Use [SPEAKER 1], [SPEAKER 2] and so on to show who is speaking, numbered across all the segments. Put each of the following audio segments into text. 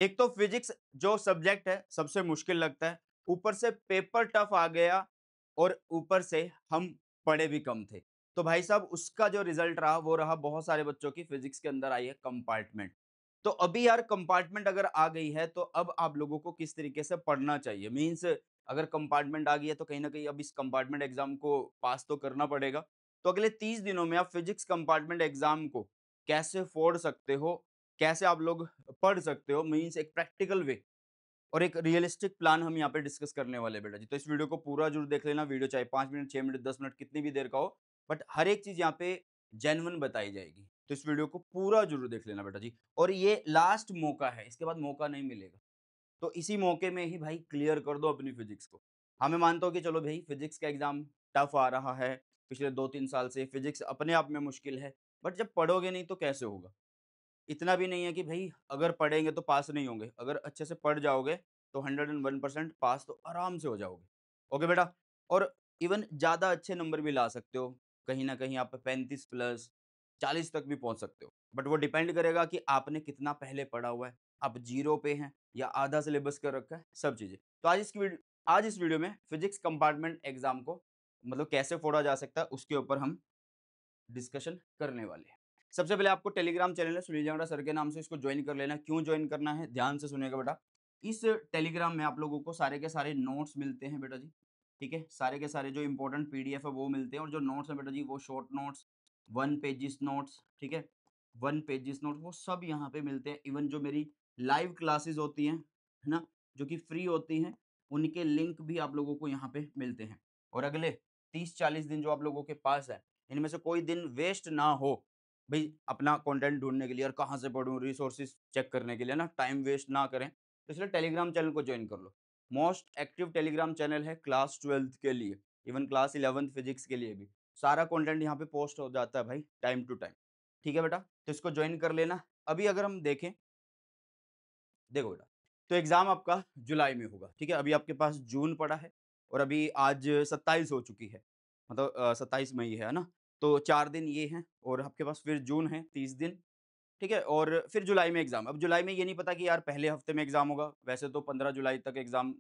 [SPEAKER 1] एक तो फिजिक्स जो सब्जेक्ट है सबसे मुश्किल लगता है, ऊपर से पेपर टफ आ गया और ऊपर से हम पढ़े भी कम थे। तो भाई साहब उसका जो रिजल्ट रहा वो रहा बहुत सारे बच्चों की फिजिक्स के अंदर आई है कंपार्टमेंट। तो अभी यार कंपार्टमेंट अगर आ गई है तो अब आप लोगों को किस तरीके से पढ़ना चाहिए? मीन्स अगर कंपार्टमेंट आ गई है तो कहीं न कहीं अब इस कंपार्टमेंट एग्ज़ाम को पास तो करना पड़ेगा। तो अगले 30 दिनों में आप फिजिक्स कंपार्टमेंट एग्ज़ाम को कैसे फोड़ सकते हो? कैसे आप लोग पढ़ सकते हो? मीन्स एक प्रैक्टिकल वे और एक रियलिस्टिक प्लान हम यहाँ पे डिस्कस करने वाले हैं बेटा जी। तो इस वीडियो को पूरा ज़रूर देख लेना, वीडियो चाहे 5 मिनट, 6 मिनट, 10 मिनट कितनी भी देर का हो, बट हर एक चीज़ यहाँ पे जेन्युइन बताई जाएगी। तो इस वीडियो को पूरा ज़रूर देख लेना बेटा जी। और ये लास्ट मौका है, इसके बाद मौका नहीं मिलेगा। तो इसी मौके में ही भाई क्लियर कर दो अपनी फिजिक्स को। हाँ, मैं मानता हूँ कि चलो भई फिजिक्स का एग्ज़ाम टफ आ रहा है, पिछले 2-3 साल से फिजिक्स अपने आप में मुश्किल है, बट जब पढ़ोगे नहीं तो कैसे होगा? इतना भी नहीं है कि भई अगर पढ़ेंगे तो पास नहीं होंगे, अगर अच्छे से पढ़ जाओगे तो 101% पास तो आराम से हो जाओगे। ओके बेटा? और इवन ज़्यादा अच्छे नंबर भी ला सकते हो, कहीं न कहीं आप 35 प्लस 40 तक भी पहुँच सकते हो। बट वो डिपेंड करेगा कि आपने कितना पहले पढ़ा हुआ है, आप ज़ीरो पे हैं या आधा सिलेबस कर रखा है, सब चीज़ें। तो आज इस वीडियो में फिजिक्स कंपार्टमेंट एग्ज़ाम को मतलब कैसे फोड़ा जा सकता है उसके ऊपर हम डिस्कशन करने वाले हैं। सबसे पहले आपको टेलीग्राम चैनल है सुनील जांगड़ा सर के नाम से, इसको ज्वाइन कर लेना है। क्यों ज्वाइन करना है? ध्यान से सुनिएगा बेटा। इस टेलीग्राम में आप लोगों को सारे के सारे नोट्स मिलते हैं बेटा जी, ठीक है? सारे के सारे जो इम्पोर्टेंट पीडीएफ है वो मिलते हैं और जो नोट्स हैं बेटा जी वो शॉर्ट नोट्स, 1 पेजेस नोट्स, ठीक है? 1 पेजेस नोट्स वो सब यहाँ पे मिलते हैं। इवन जो मेरी लाइव क्लासेस होती हैं, है ना? जो कि फ्री होती हैं, उनके लिंक भी आप लोगों को यहाँ पे मिलते हैं। और अगले 30-40 दिन जो आप लोगों के पास है, इनमें से कोई दिन वेस्ट ना हो भई अपना कंटेंट ढूँढने के लिए और कहाँ से पढूँ, रिसोर्सेज़ चेक करने के लिए ना, टाइम वेस्ट ना करें, तो इसलिए टेलीग्राम चैनल को जॉइन कर लो। मोस्ट एक्टिव टेलीग्राम चैनल है क्लास 12th के लिए, इवन क्लास 11th फिजिक्स के लिए भी। सारा कंटेंट यहाँ पे पोस्ट हो जाता है भाई टाइम टू टाइम। ठीक है बेटा? तो इसको जॉइन कर लेना। अभी अगर हम देखें, देखो बेटा, तो एग्ज़ाम आपका जुलाई में होगा, ठीक है? अभी आपके पास जून पड़ा है और अभी आज 27 हो चुकी है, मतलब 27 मई है ना? तो 4 दिन ये हैं और आपके पास फिर जून है 30 दिन, ठीक है? और फिर जुलाई में एग्ज़ाम। अब जुलाई में ये नहीं पता कि यार पहले हफ्ते में एग्ज़ाम होगा, वैसे तो 15 जुलाई तक एग्ज़ाम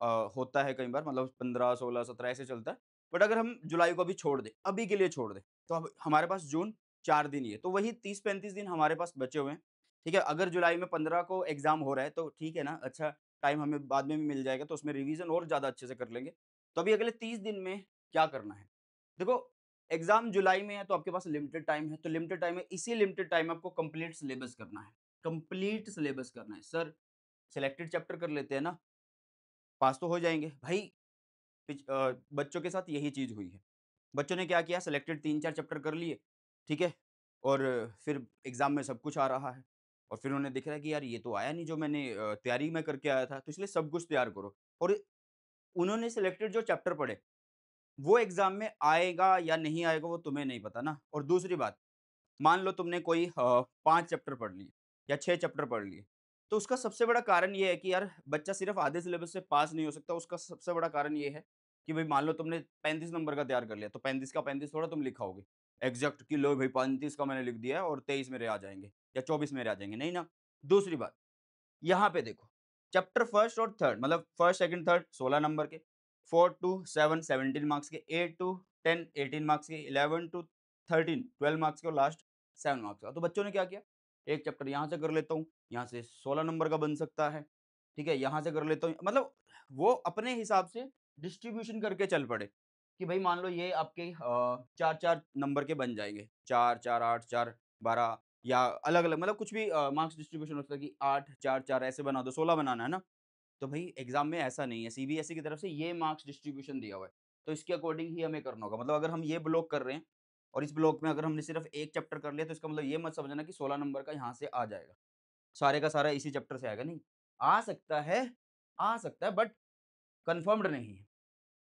[SPEAKER 1] अ, होता है कई बार, मतलब 15, 16, 17 ऐसे चलता है। बट अगर हम जुलाई को अभी छोड़ दें, अभी के लिए छोड़ दें, तो अब हमारे पास जून 4 दिन ही है, तो वही 30-35 दिन हमारे पास बचे हुए हैं, ठीक है? अगर जुलाई में 15 को एग्ज़ाम हो रहा है, तो ठीक है ना, अच्छा टाइम हमें बाद में भी मिल जाएगा, तो उसमें रिवीज़न और ज़्यादा अच्छे से कर लेंगे। तो अभी अगले 30 दिन में क्या करना है? देखो, एग्ज़ाम जुलाई में है, तो आपके पास लिमिटेड टाइम है, तो लिमिटेड टाइम है, इसी लिमिटेड टाइम में आपको कंप्लीट सिलेबस करना है। कंप्लीट सिलेबस करना है। सर, सिलेक्टेड चैप्टर कर लेते हैं ना, पास तो हो जाएँगे। भाई बच्चों के साथ यही चीज़ हुई है। बच्चों ने क्या किया, सिलेक्टेड 3-4 चैप्टर कर लिए, ठीक है? और फिर एग्ज़ाम में सब कुछ आ रहा है और फिर उन्हें दिख रहा है कि यार ये तो आया नहीं जो मैंने तैयारी में करके आया था, तो इसलिए सब कुछ तैयार करो। और उन्होंने सिलेक्टेड जो चैप्टर पढ़े, वो एग्ज़ाम में आएगा या नहीं आएगा वो तुम्हें नहीं पता ना। और दूसरी बात, मान लो तुमने कोई 5 चैप्टर पढ़ लिए या 6 चैप्टर पढ़ लिए, तो उसका सबसे बड़ा कारण ये है कि यार बच्चा सिर्फ़ आधे सिलेबस से पास नहीं हो सकता, उसका सबसे बड़ा कारण ये है कि भई मान लो तुमने 35 नंबर का तैयार कर लिया, तो 35 का 35 थोड़ा तुम लिखाओगे। एग्ज़ैक्ट कि लो भई 35 का मैंने लिख दिया है और 23 मेरे आ जाएँगे या 24 मेरे आ जाएँगे, नहीं ना। दूसरी बात, यहाँ पे देखो, चैप्टर फर्स्ट और थर्ड मतलब फर्स्ट, सेकंड, थर्ड 16 नंबर के, 4 टू 7 17 मार्क्स के, 8 टू 10 18 मार्क्स के, 11 टू 13 12 मार्क्स के और लास्ट 7 मार्क्स का। तो बच्चों ने क्या किया, एक चैप्टर यहाँ से कर लेता हूँ, यहाँ से 16 नंबर का बन सकता है, ठीक है? यहाँ से कर लेता हूँ, मतलब वो अपने हिसाब से डिस्ट्रीब्यूशन करके चल पड़े कि भाई मान लो ये आपके 4-4 नंबर के बन जाएँगे, 4, 4, 8, 4, 12 या अलग-अलग, मतलब कुछ भी मार्क्स डिस्ट्रीब्यूशन हो सकता है कि 8, 4, 4 ऐसे बना दो, 16 बनाना है ना? तो भई एग्ज़ाम में ऐसा नहीं है, सीबीएसई की तरफ से ये मार्क्स डिस्ट्रीब्यूशन दिया हुआ है, तो इसके अकॉर्डिंग ही हमें करना होगा। मतलब अगर हम ये ब्लॉक कर रहे हैं और इस ब्लॉक में अगर हमने सिर्फ़ 1 चैप्टर कर लिया, तो इसका मतलब ये मत समझना कि 16 नंबर का यहाँ से आ जाएगा। सारे का सारा इसी चैप्टर से आएगा, नहीं। आ सकता है बट कन्फर्म्ड नहीं है।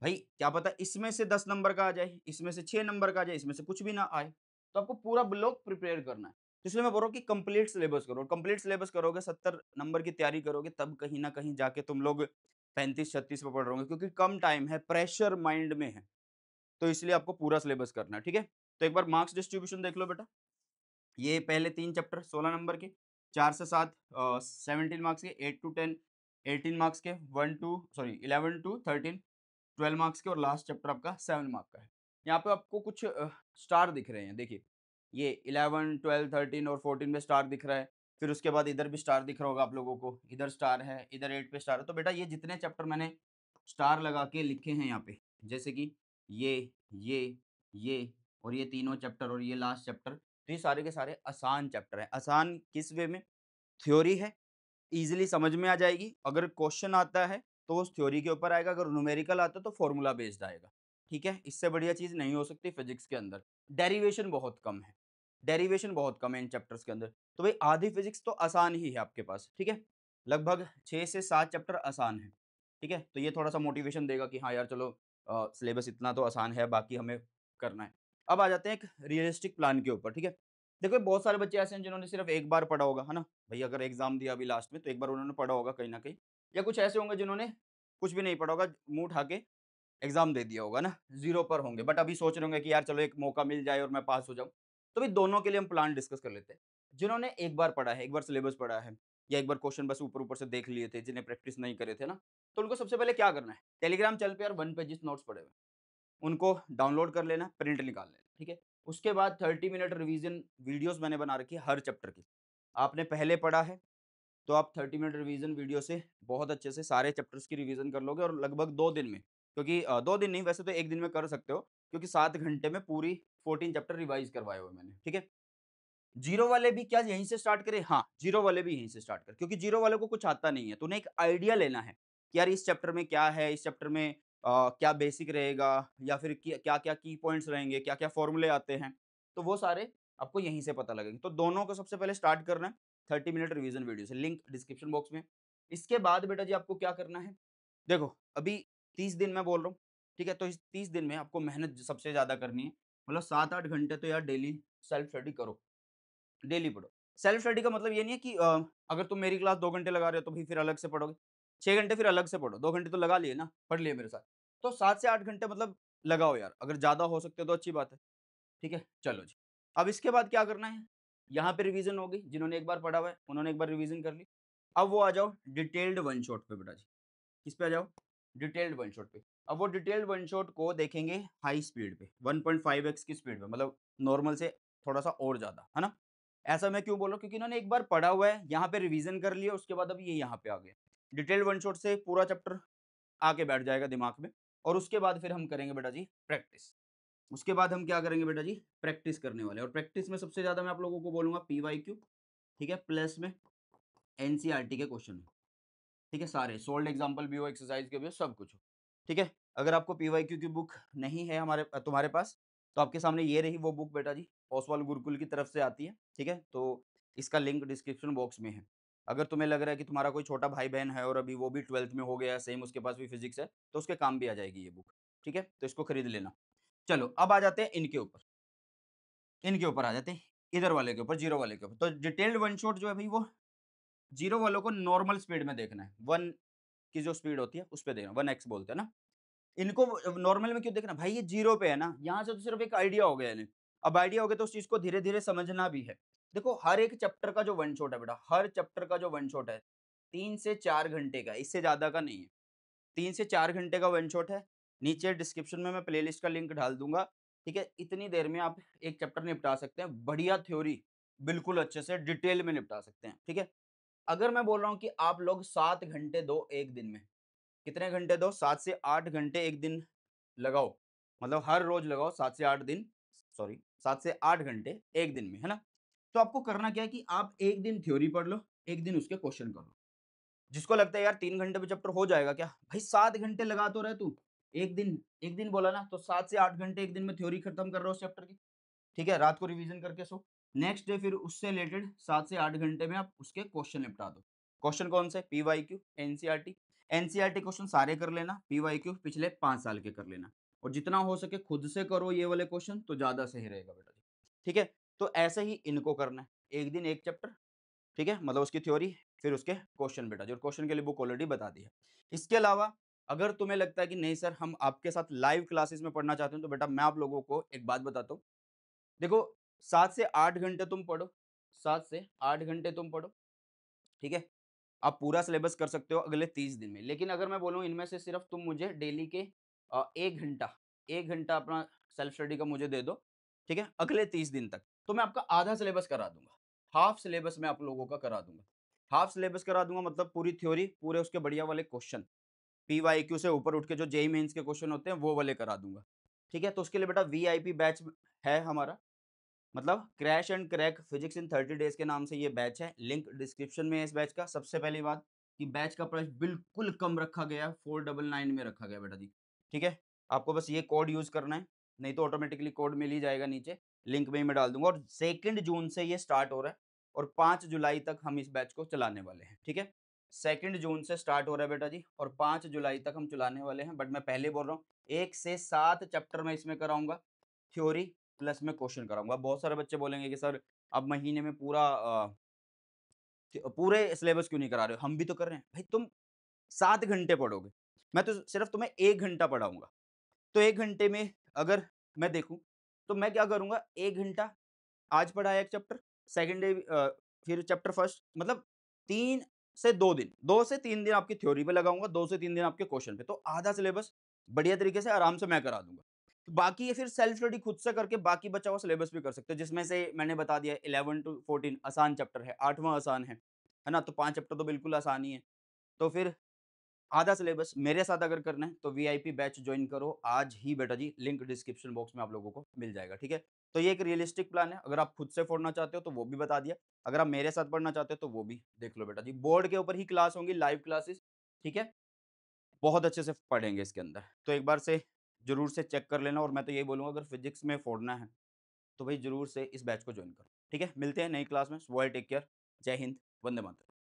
[SPEAKER 1] भाई क्या पता इसमें से 10 नंबर का आ जाए, इसमें से 6 नंबर का आ जाए, इसमें से कुछ भी ना आए। तो आपको पूरा ब्लॉक प्रिपेयर करना है। तो इसलिए मैं बोल रहा हूँ कि कंप्लीट सिलेबस करो, और कंप्लीट सिलेबस करोगे, 70 नंबर की तैयारी करोगे, तब कहीं न कहीं जाके तुम लोग 35-36 पे पढ़ रहे होंगे, क्योंकि कम टाइम है, प्रेशर माइंड में है। तो इसलिए आपको पूरा सिलेबस करना है, ठीक है? तो एक बार मार्क्स डिस्ट्रीब्यूशन देख लो बेटा। ये पहले 3 चैप्टर 16 नंबर के, 4 से 7 17 मार्क्स के, 8 टू 10 18 मार्क्स के, 11 टू 13 12 मार्क्स के और लास्ट चैप्टर आपका 7 मार्क का है। यहाँ पे आपको कुछ स्टार दिख रहे हैं, देखिए ये 11, 12, 13 और 14 में स्टार दिख रहा है, फिर उसके बाद इधर भी स्टार दिख रहा होगा आप लोगों को, इधर स्टार है, इधर 8 पे स्टार है। तो बेटा ये जितने चैप्टर मैंने स्टार लगा के लिखे हैं यहाँ पे, जैसे कि ये, ये, ये और ये तीनों चैप्टर और ये लास्ट चैप्टर, तो ये सारे के सारे आसान चैप्टर हैं। आसान किस वे में? थ्योरी है, ईज़िली समझ में आ जाएगी। अगर क्वेश्चन आता है तो वो उस थ्योरी के ऊपर आएगा, अगर न्यूमेरिकल आता है तो फॉर्मूला बेस्ड आएगा। ठीक है? इससे बढ़िया चीज़ नहीं हो सकती फिज़िक्स के अंदर। डेरिवेशन बहुत कम है, डेरिवेशन बहुत कम है इन चैप्टर्स के अंदर। तो भई आधी फिज़िक्स तो आसान ही है आपके पास, ठीक है? लगभग 6 से 7 चैप्टर आसान हैं, ठीक है? तो ये थोड़ा-सा मोटिवेशन देगा कि हाँ यार चलो सिलेबस इतना तो आसान है, बाकी हमें करना है। अब आ जाते हैं एक रियलिस्टिक प्लान के ऊपर, ठीक है? देखो बहुत सारे बच्चे ऐसे हैं जिन्होंने सिर्फ़ एक बार पढ़ा होगा, है ना? भई अगर एग्ज़ाम दिया अभी लास्ट में तो एक बार उन्होंने पढ़ा होगा कहीं न कहीं, या कुछ ऐसे होंगे जिन्होंने कुछ भी नहीं पढ़ा होगा, मुँह उठा के एग्ज़ाम दे दिया होगा ना, 0 पर होंगे बट अभी सोच रहे होंगे कि यार चलो एक मौका मिल जाए और मैं पास हो जाऊँ। तो भई दोनों के लिए हम प्लान डिस्कस कर लेते हैं। जिन्होंने एक बार पढ़ा है, एक बार सिलेबस पढ़ा है या एक बार क्वेश्चन बस ऊपर-ऊपर से देख लिए थे, जिन्हें प्रैक्टिस नहीं करे थे ना, तो उनको सबसे पहले क्या करना है, टेलीग्राम चल पे यार 1 पेजेज़ नोट्स पड़े हुए हैं। उनको डाउनलोड कर लेना, प्रिंट निकाल लेना, ठीक है? उसके बाद 30 मिनट रिवीजन वीडियोज़ मैंने बना रखी है हर चैप्टर की। आपने पहले पढ़ा है, तो आप 30 मिनट रिवीजन वीडियो से बहुत अच्छे से सारे चैप्टर्स की रिवीजन कर लोगे और लगभग 2 दिन में, क्योंकि 2 दिन नहीं वैसे तो 1 दिन में कर सकते हो, क्योंकि 7 घंटे में पूरी 14 चैप्टर रिवाइज़ करवाए हुए मैंने, ठीक है? ज़ीरो वाले भी क्या यहीं से स्टार्ट करें? हाँ, ज़ीरो वाले भी यहीं से स्टार्ट करें, क्योंकि ज़ीरो वाले को कुछ आता नहीं है, तो उन्हें एक आइडिया लेना है कि यार इस चैप्टर में क्या है, इस चैप्टर में क्या बेसिक रहेगा या फिर क्या-क्या की पॉइंट्स रहेंगे, क्या-क्या फ़ॉर्मूले आते हैं, तो वो सारे आपको यहीं से पता लगेंगे। तो दोनों को सबसे पहले स्टार्ट करना है 30 मिनट रिवीजन वीडियो से, लिंक डिस्क्रिप्शन बॉक्स में। इसके बाद बेटा जी आपको क्या करना है, देखो अभी 30 दिन मैं बोल रहा हूँ, ठीक है? तो इस 30 दिन में आपको मेहनत सबसे ज़्यादा करनी है, मतलब 7-8 घंटे तो यार डेली सेल्फ स्टडी करो। डेली पढ़ो। सेल्फ स्टडी का मतलब ये नहीं है कि अगर तुम मेरी क्लास 2 घंटे लगा रहे हो तो भी फिर अलग से पढ़ोगे। 6 घंटे फिर अलग से पढ़ो, 2 घंटे तो लगा लिए ना, पढ़ लिए मेरे साथ। तो 7 से 8 घंटे मतलब लगाओ यार, अगर ज़्यादा हो सकते हो तो अच्छी बात है, ठीक है? चलो जी। अब इसके बाद क्या करना है, यहाँ पे रिवीज़न हो गई, जिन्होंने एक बार पढ़ा हुआ है, उन्होंने एक बार रिवीज़न कर ली। अब वो आ जाओ डिटेल्ड वन शॉट पे बेटा जी। किस पे आ जाओ? डिटेल्ड वन शॉट पे। अब वो डिटेल्ड वन शॉट को देखेंगे हाई स्पीड पे, 1.5x की स्पीड पे, मतलब नॉर्मल से थोड़ा-सा और ज़्यादा, है ना? ऐसा मैं क्यों बोल रहा हूँ? क्योंकि इन्होंने एक बार पढ़ा हुआ है, यहाँ पे रिवीजन कर लिया, उसके बाद अब ये यहाँ पे आ गए। डिटेल्ड वन शॉट से पूरा चैप्टर आके बैठ जाएगा दिमाग में और उसके बाद फिर हम करेंगे बेटा जी प्रैक्टिस। उसके बाद हम क्या करेंगे बेटा जी? प्रैक्टिस करने वाले हैं और प्रैक्टिस में सबसे ज़्यादा मैं आप लोगों को बोलूँगा पीवाईक्यू, ठीक है? प्लस में एनसीईआरटी के क्वेश्चन। ठीक है? सारे सोल्व्ड एग्ज़ाम्पल भी हो, एक्सरसाइज़ के भी हो, सब कुछ हो। ठीक है? अगर आपको पीवाईक्यू की बुक नहीं है तुम्हारे पास, तो आपके सामने ये रही वो बुक बेटा जी, ओसवाल गुरुकुल की तरफ से आती है। ठीक है? तो इसका लिंक डिस्क्रिप्शन बॉक्स में है। अगर तुम्हें लग रहा है कि तुम्हारा कोई छोटा भाई-बहन है और अभी वो भी 12th में हो गया है, सेम उसके पास भी फिज़िक्स है, तो उसके काम भी आ जाएगी ये बुक। ठीक है? तो इसको खरीद लेना। चलो, अब आ जाते हैं इनके ऊपर आ जाते हैं, इधर वाले के ऊपर, ज़ीरो वाले के ऊपर। तो डिटेल्ड वन शॉट जो है भई वो ज़ीरो वालों को नॉर्मल स्पीड में देखना है। 1 की जो स्पीड होती है उस पे देखना, 1x बोलते हैं ना। इनको नॉर्मल में क्यों देखना? भाई ये 0 पे है ना, यहाँ से तो सिर्फ़ एक आइडिया हो गया इन्हें। अब आइडिया हो गया तो उस चीज़ को धीरे-धीरे समझना भी है। देखो हर एक चैप्टर का जो वन शॉट है बेटा, हर चैप्टर का जो वन शॉट है, 3 से 4 घंटे का है, इससे ज़्यादा का नहीं है। 3 से 4 घंटे का वन शॉट है। नीचे डिस्क्रिप्शन में मैं प्लेलिस्ट का लिंक डाल दूँगा, ठीक है? इतनी देर में आप एक चैप्टर निपटा सकते हैं। बढ़िया थ्योरी, बिल्कुल अच्छे से डिटेल में निपटा सकते हैं, ठीक है? अगर मैं बोल रहा हूँ कि आप लोग 7 घंटे दो 1 दिन में, कितने घंटे दो? 7 से 8 घंटे 1 दिन लगाओ। मतलब हर रोज़ लगाओ 7 से 8 दिन, सॉरी 7 से 8 घंटे 1 दिन में, है ना? तो आपको करना क्या है कि आप 1 दिन थ्योरी पढ़ लो, 1 दिन उसके क्वेश्चन कर लो। जिसको लगता है यार 3 घंटे में चैप्टर हो जाएगा क्या? भाई 7 घंटे लगा तो रहे तू। 1 दिन बोला ना, तो 7 से 8 घंटे 1 दिन में थ्योरी खत्म कर रहे हो उस चैप्टर की। ठीक है? रात को रिवीजन करके सो। नेक्स्ट डे फिर उससे रिलेटेड 7 से 8 घंटे में आप उसके क्वेश्चन निपटा दो। क्वेश्चन कौन से? PYQ, NCERT. एनसीईआरटी क्वेश्चन सारे कर लेना, पीवाईक्यू पिछले 5 साल के कर लेना और जितना हो सके खुद से करो ये वाले क्वेश्चन तो ज़्यादा सही रहेगा बेटा जी। ठीक है? तो ऐसे ही इनको करना है। एक दिन एक चैप्टर, ठीक है? मतलब उसकी थ्योरी, फिर उसके क्वेश्चन बेटा जी, और क्वेश्चन के लिए बुक ऑलरेडी बता दी है। इसके अलावा अगर तुम्हें लगता है कि नहीं सर हम आपके साथ लाइव क्लासेस में पढ़ना चाहते हैं, तो बेटा मैं आप लोगों को एक बात बताता हूँ। देखो 7 से 8 घंटे तुम पढ़ो, 7 से 8 घंटे तुम पढ़ो, ठीक है? आप पूरा सिलेबस कर सकते हो अगले 30 दिन में। लेकिन अगर मैं बोलूँ इनमें से सिर्फ़ तुम मुझे डेली के 1 घंटा अपना सेल्फ स्टडी का मुझे दे दो, ठीक है? अगले 30 दिन तक, तो मैं आपका आधा सिलेबस करा दूँगा। हाफ सिलेबस मैं आप लोगों का करा दूँगा। हाफ सिलेबस करा दूँगा मतलब पूरी थ्योरी, पूरे उसके बढ़िया वाले क्वेश्चन, पीवाईक्यू से ऊपर उठ के जो जेईई मेन्स के क्वेश्चन होते हैं, वो वाले करा दूँगा। ठीक है? तो उसके लिए बेटा वीआईपी बैच है हमारा। मतलब crash and crack physics in 30 days के नाम से ये बैच है। लिंक डिस्क्रिप्शन में है इस बैच का। सबसे पहली बात कि बैच का प्राइस बिल्कुल कम रखा गया है, 499 में रखा गया है बेटा जी। ठीक है? आपको बस ये कोड यूज़ करना है, नहीं तो ऑटोमेटिकली कोड मिल ही जाएगा नीचे, लिंक में ही मैं डाल दूँगा और 2 जून से ये स्टार्ट हो रहा है और 5 जुलाई तक हम इस बैच को चलाने वाले हैं। ठीक है? 2 जून से स्टार्ट हो रहा है बेटा जी और 5 जुलाई तक हम चलाने वाले हैं। बट मैं पहले बोल रहा हूँ 1 से 7 चैप्टर मैं इसमें कराऊँगा, थ्योरी प्लस में क्वेश्चन कराऊँगा। बहुत सारे बच्चे बोलेंगे कि सर आप महीने में पूरे सिलेबस क्यों नहीं करा रहे हो? हम भी तो कर रहे हैं। भाई तुम 7 घंटे पढ़ोगे, मैं तो सिर्फ तुम्हें 1 घंटा पढ़ाऊँगा। तो 1 घंटे में अगर मैं देखूँ, तो मैं क्या करूँगा 1 घंटा आज पढ़ाया एक चैप्टर, सेकंड डे फिर चैप्टर फर्स्ट मतलब 3 से 2 दिन, 2 से 3 दिन आपकी थ्योरी पे लगाऊँगा, 2 से 3 दिन आपके क्वेश्चन पे। तो आधा सिलेबस बढ़िया तरीके से आराम से मैं करा दूँगा। तो बाकी ये फिर सेल्फ स्टडी खुद से करके बाकी बचा हुआ सिलेबस भी कर सकते हो, जिसमें से मैंने बता दिया 11 टू 14 आसान चैप्टर है, 8वाँ आसान है ना? तो 5 चैप्टर तो बिल्कुल आसान ही है। तो फिर आधा सिलेबस मेरे साथ अगर करना है तो वीआईपी बैच ज्वाइन करो आज ही बेटा जी, लिंक डिस्क्रिप्शन बॉक्स में आप लोगों को मिल जाएगा, ठीक है? तो ये एक रियलिस्टिक प्लान है, अगर आप खुद से पढ़ना चाहते हो तो वो भी बता दिया, अगर आप मेरे साथ पढ़ना चाहते हो तो वो भी देख लो बेटा जी। बोर्ड के ऊपर ही क्लास होंगी, लाइव क्लासेस, ठीक है? बहुत अच्छे से पढ़ेंगे इसके अंदर, तो एक बार से ज़रूर से चेक कर लेना और मैं तो यही बोलूँगा अगर फिजिक्स में फोड़ना है, तो भाई ज़रूर से इस बैच को ज्वाइन करो, ठीक है? मिलते हैं नई क्लास में, सुबह टेक केयर, जय हिंद, वंदे मातरम।